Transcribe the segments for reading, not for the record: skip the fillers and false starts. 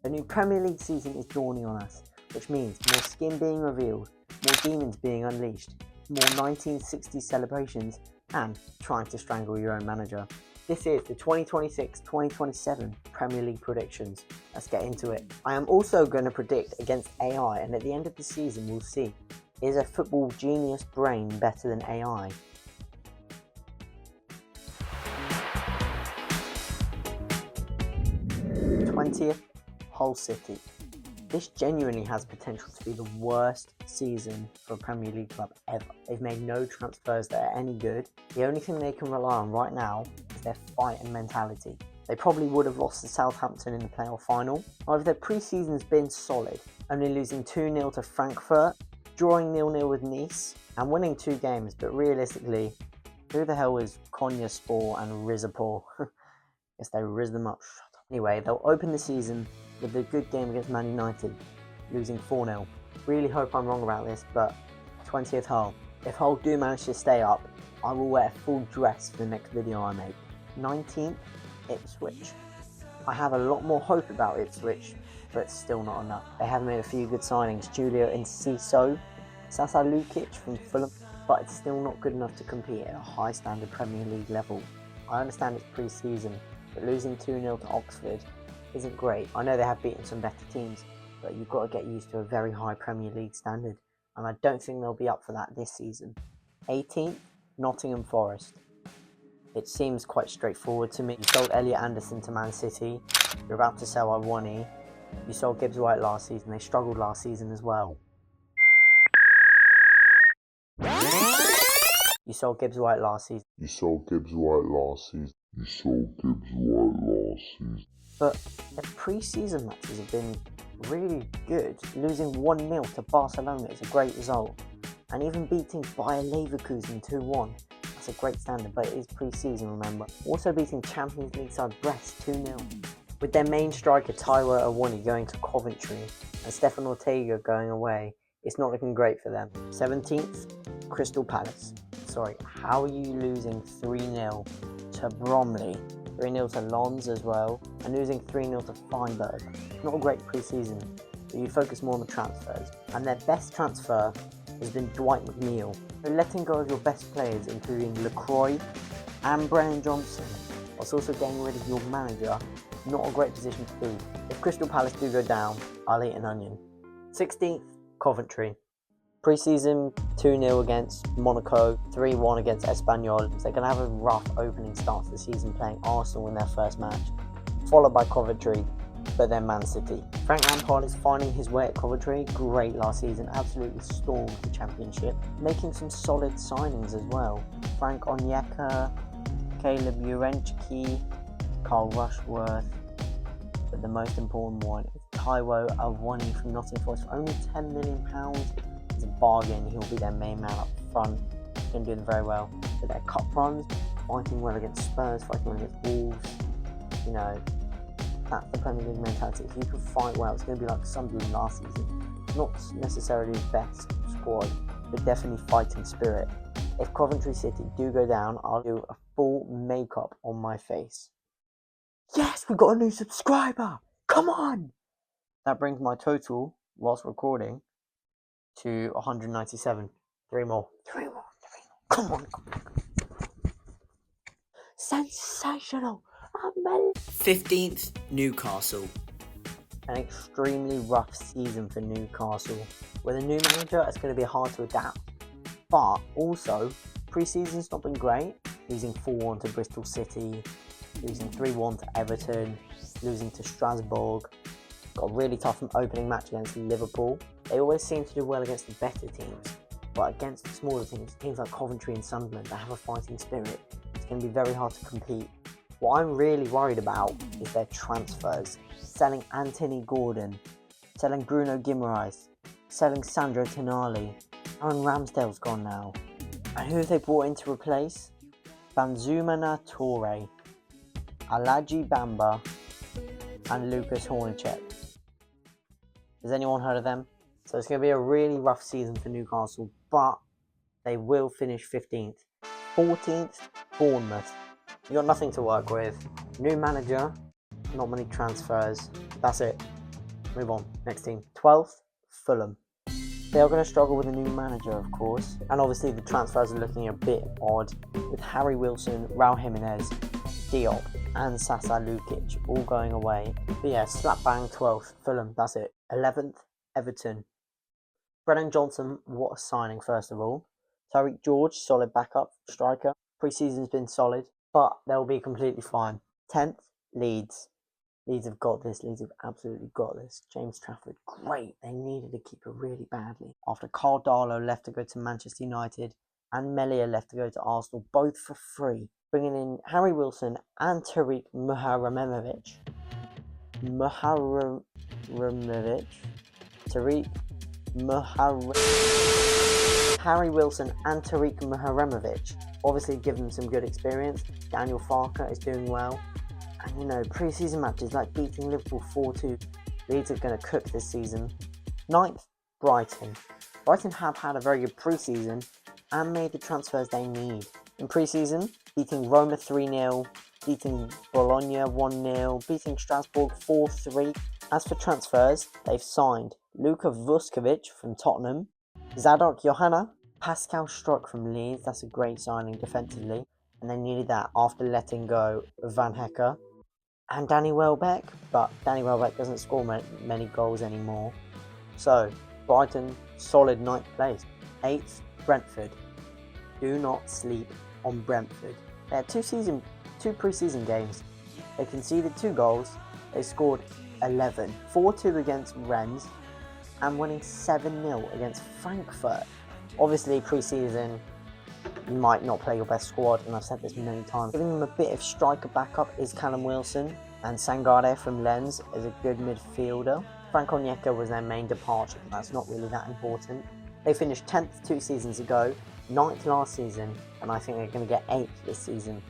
A new Premier League season is dawning on us, which means more skin being revealed, more demons being unleashed, more 1960s celebrations, and trying to strangle your own manager. This is the 2026-2027 Premier League predictions. Let's get into it. I am also going to predict against AI, and at the end of the season we'll see, is a football genius brain better than AI? #20th, Hull City. This genuinely has potential to be the worst season for a Premier League club ever. They've made no transfers that are any good. The only thing they can rely on right now is their fight and mentality. They probably would have lost to Southampton in the playoff final. However, their pre-season has been solid, only losing 2-0 to Frankfurt, drawing 0-0 with Nice, and winning 2 games. But realistically, who the hell is Konyaspor and Rizapor? Guess they riz them up. Anyway, they'll open the season with a good game against Man United, losing 4-0. Really hope I'm wrong about this, but 20th Hull. If Hull do manage to stay up, I will wear a full dress for the next video I make. 19th, Ipswich. I have a lot more hope about Ipswich, but still not enough. They have made a few good signings, Julio Enciso, Sasa Lukic from Fulham, but it's still not good enough to compete at a high standard Premier League level. I understand it's pre-season, but losing 2-0 to Oxford isn't great. I know they have beaten some better teams, but you've got to get used to a very high Premier League standard, and I don't think they'll be up for that this season. 18th, Nottingham Forest. It seems quite straightforward to me. You sold Elliot Anderson to Man City, you're about to sell Awoniyi, you sold Gibbs White last season, they struggled last season as well. You sold Gibbs White last season. But their pre-season matches have been really good. Losing 1-0 to Barcelona is a great result. And even beating Bayer Leverkusen 2-1, that's a great standard, but it is pre-season, remember. Also beating Champions League side Brest 2-0. With their main striker Taiwo Awoniyi going to Coventry and Stefan Ortega going away, it's not looking great for them. 17th, Crystal Palace. Sorry, how are you losing 3-0 to Bromley? 3-0 to Lens as well, and losing 3-0 to Freiburg. Not a great pre-season, but you focus more on the transfers. And their best transfer has been Dwight McNeil. So letting go of your best players, including LaCroix and Brennan Johnson, whilst also getting rid of your manager, not a great position to be. If Crystal Palace do go down, I'll eat an onion. 16th, Coventry. Pre-season 2-0 against Monaco, 3-1 against Espanyol. So they're going to have a rough opening start to the season, playing Arsenal in their first match, followed by Coventry, but then Man City. Frank Lampard is finding his way at Coventry. Great last season, absolutely stormed the championship, making some solid signings as well. Frank Onyeka, Caleb Jurenchky, Carl Rushworth, but the most important one is Taiwo Awoniyi from Nottingham Forest for only £10 million. It's a bargain. He'll be their main man up front. He's going to do them very well. But their cup runs, fighting well against Spurs, fighting well against Wolves, you know, that's the Premier League mentality. If you can fight well, it's going to be like Sunderland last season. Not necessarily the best squad, but definitely fighting spirit. If Coventry City do go down, I'll do a full makeup on my face. Yes, we've got a new subscriber! Come on! That brings my total, whilst recording, to 197. 3 more. Come on. Sensational. 15th, Newcastle. An extremely rough season for Newcastle. With a new manager, it's going to be hard to adapt. But also, pre-season's not been great. Losing 4-1 to Bristol City, losing 3-1 to Everton, losing to Strasbourg. Got a really tough opening match against Liverpool. They always seem to do well against the better teams, but against the smaller teams like Coventry and Sunderland, they have a fighting spirit. It's going to be very hard to compete. What I'm really worried about is their transfers. Selling Anthony Gordon, selling Bruno Guimaraes, selling Sandro Tonali. Aaron Ramsdale's gone now. And who have they brought in to replace? Banzumana Toure, Alaji Bamba, and Lucas Hornacek. Has anyone heard of them? So it's going to be a really rough season for Newcastle, but they will finish 15th. 14th, Bournemouth. You got nothing to work with. New manager, not many transfers. That's it. Move on. Next team. 12th, Fulham. They are going to struggle with a new manager, of course, and obviously the transfers are looking a bit odd, with Harry Wilson, Raul Jimenez, Diop, and Sasa Lukic all going away. But yeah, slap bang 12th, Fulham, that's it. 11th, Everton. Brennan Johnson, what a signing, first of all. Tariq George, solid backup striker. Pre-season's been solid, but they'll be completely fine. 10th, Leeds. Leeds have got this. Leeds have absolutely got this. James Trafford, great. They needed a keeper really badly. After Carl Darlow left to go to Manchester United and Melia left to go to Arsenal, both for free. Bringing in Harry Wilson and Tariq Muharamemovic. Harry Wilson and Tariq Muharamemovic. Obviously give them some good experience. Daniel Farke is doing well. And you know, pre-season matches like beating Liverpool 4-2, Leeds are going to cook this season. 9th, Brighton. Brighton have had a very good pre-season and made the transfers they need. In pre-season, beating Roma 3-0, beating Bologna 1-0, beating Strasbourg 4-3. As for transfers, they've signed Luka Vuskovic from Tottenham, Zadok Johanna, Pascal Struck from Leeds, that's a great signing defensively, and they needed that after letting go Van Hecke, and Danny Welbeck, but Danny Welbeck doesn't score many goals anymore. So, Brighton, solid 9th place. 8th, Brentford. Do not sleep on Brentford. They had two pre-season games. They conceded 2 goals. They scored 11. 4-2 against Rennes and winning 7-0 against Frankfurt. Obviously, pre-season, you might not play your best squad, and I've said this many times. Giving them a bit of striker backup is Callum Wilson, and Sangare from Lens is a good midfielder. Frank Onyeka was their main departure, but that's not really that important. They finished 10th 2 seasons ago, 9th last season, and I think they're going to get 8th this season.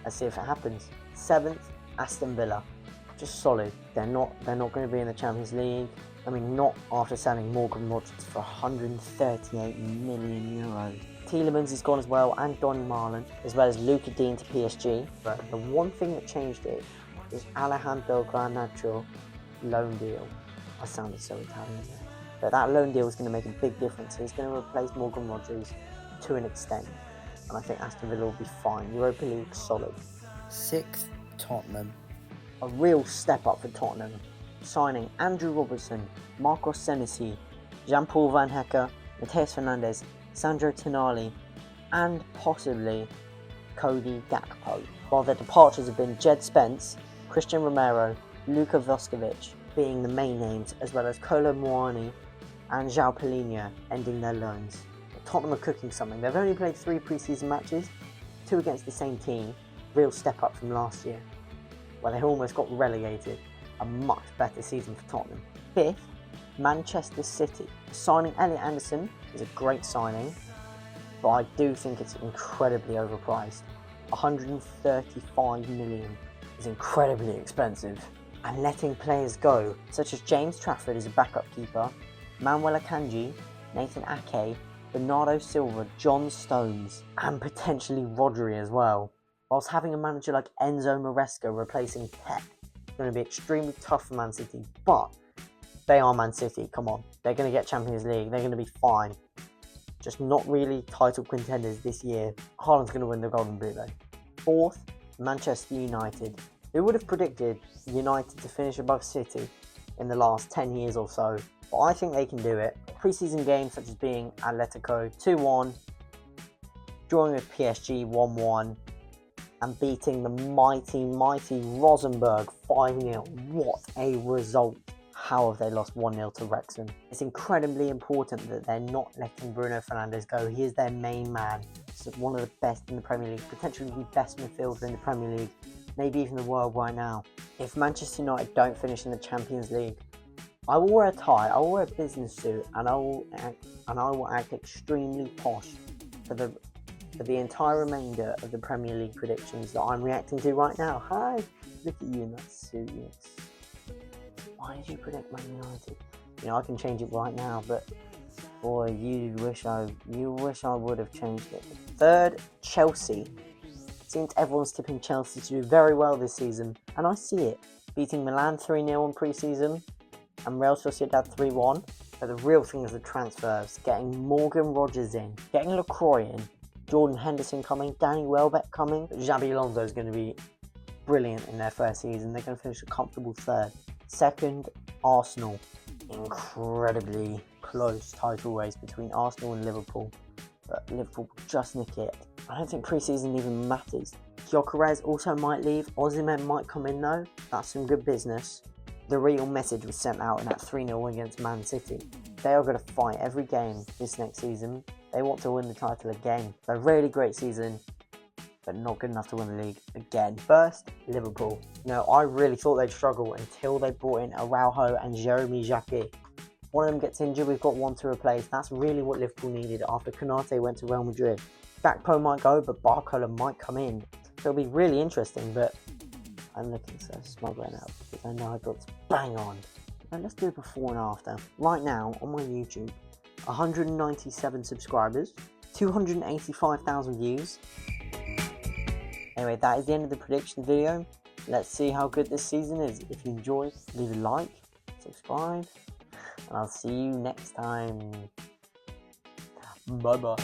Let's see if it happens. 7th, Aston Villa. Just solid. They're not going to be in the Champions League. I mean, not after selling Morgan Rogers for 138 million euros. Tielemans is gone as well, and Donny Marlon, as well as Luca Dean to PSG. But the one thing that changed it is Alejandro Garnacho loan deal. I sounded so Italian there. But that loan deal is going to make a big difference. He's going to replace Morgan Rogers to an extent. And I think Aston Villa will be fine. Europa League, solid. 6th, Tottenham. A real step up for Tottenham. Signing Andrew Robertson, Marcos Senesi, Jean-Paul Van Hecke, Matheus Fernandes, Sandro Tonali, and possibly Cody Gakpo. While their departures have been Jed Spence, Christian Romero, Luka Vuskovic being the main names, as well as Kolo Muani and João Palhinha ending their loans. But Tottenham are cooking something. They've only played 3 pre-season matches, 2 against the same team. Real step up from last year, where they almost got relegated. A much better season for Tottenham. 5th, Manchester City. Signing Elliot Anderson is a great signing, but I do think it's incredibly overpriced. 135 million is incredibly expensive. And letting players go, such as James Trafford as a backup keeper, Manuel Akanji, Nathan Ake, Bernardo Silva, John Stones, and potentially Rodri as well. Whilst having a manager like Enzo Maresca replacing Pep, it's going to be extremely tough for Man City, but they are Man City, come on. They're going to get Champions League, they're going to be fine. Just not really title contenders this year. Haaland's going to win the Golden Boot though. 4th, Manchester United. Who would have predicted United to finish above City in the last 10 years or so? But I think they can do it. Pre-season games such as being Atletico 2-1, drawing with PSG 1-1, and beating the mighty Rosenborg 5-0. What a result. How have they lost 1-0 to Wrexham? It's incredibly important that they're not letting Bruno Fernandes go. He is their main man. He's one of the best in the Premier League, potentially the best midfielder in the Premier League, maybe even the world right now. If Manchester United don't finish in the Champions League, I will wear a tie, I will wear a business suit, and I will act extremely posh for the entire remainder of the Premier League predictions that I'm reacting to right now. Hi, look at you in that suit. Yes. Why did you predict Man United? You know, I can change it right now, but boy, you wish I would have changed it. 3rd, Chelsea. Seems everyone's tipping Chelsea to do very well this season, and I see it. Beating Milan 3-0 in pre-season, and Real Sociedad 3-1. But the real thing is the transfers. Getting Morgan Rogers in, getting Lacroix in, Jordan Henderson coming, Danny Welbeck coming. Xabi Alonso is going to be brilliant in their first season. They're going to finish a comfortable third. Second, Arsenal. Incredibly close title race between Arsenal and Liverpool. But Liverpool just nick it. I don't think pre-season even matters. Gyökeres also might leave. Osimhen might come in though. That's some good business. The real message was sent out in that 3-0 against Man City. They are going to fight every game this next season. They want to win the title again. A really great season, but not good enough to win the league again. First, Liverpool. I really thought they'd struggle until they brought in Araujo and Jeremy Jacquet. One of them gets injured, we've got one to replace. That's really what Liverpool needed after Konate went to Real Madrid. Gakpo might go, but Barcola might come in. It'll be really interesting, but I'm looking so smug right now because I know I've got to bang on. Now let's do a before and after. Right now, on my YouTube, 197 subscribers, 285,000 views. Anyway, that is the end of the prediction video. Let's see how good this season is. If you enjoyed, leave a like, subscribe, and I'll see you next time. Bye bye.